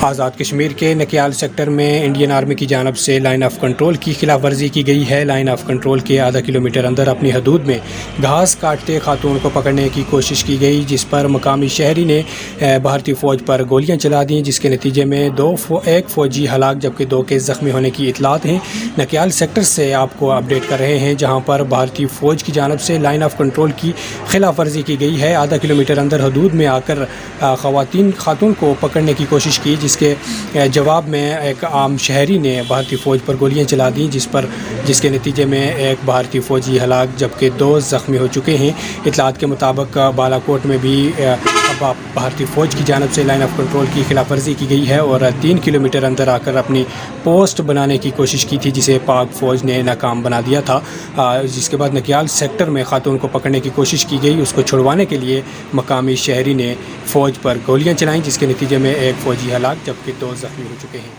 آزاد کشمیر کے نکیال سیکٹر میں Indian army کی جانب سے لائن آف کنٹرول کی خلاف ورزی کی گئی ہے۔ لائن آف کنٹرول کے آدھا کلومیٹر اندر اپنی حدود میں گھاس کاٹتے خاتون کو پکڑنے کی کوشش کی گئی، جس پر مقامی شہری نے بھارتی فوج پر گولیاں چلا دیں، جس کے نتیجے میں ایک فوجی ہلاک جبکہ 2 کے زخمی ہونے کی اطلاعات ہیں۔ نکیال سیکٹر سے آپ کو اپڈیٹ کر رہے ہیں، جہاں پر بھارتی فوج کی جانب سے لائن آف کنٹرول کی خلاف ورزی کی گئی ہے۔ آدھا کلومیٹر اندر حدود میں آ کر خاتون کو پکڑنے کی کوشش کی، جس کے جواب میں ایک عام شہری نے بھارتی فوج پر گولیاں چلا دیں، جس کے نتیجے میں ایک بھارتی فوجی ہلاک جبکہ 2 زخمی ہو چکے ہیں۔ اطلاعات کے مطابق بالا کوٹ میں بھی بھارتی فوج کی جانب سے لائن آف کنٹرول کی خلاف ورزی کی گئی ہے اور 3 کلومیٹر اندر آ کر اپنی پوسٹ بنانے کی کوشش کی تھی، جسے پاک فوج نے ناکام بنا دیا تھا۔ جس کے بعد نکیال سیکٹر میں خاتون کو پکڑنے کی کوشش کی گئی، اس کو چھڑوانے کے لیے مقامی شہری نے فوج پر گولیاں چلائیں، جس کے نتیجے میں ایک فوجی ہلاک جبکہ 2 زخمی ہو چکے ہیں۔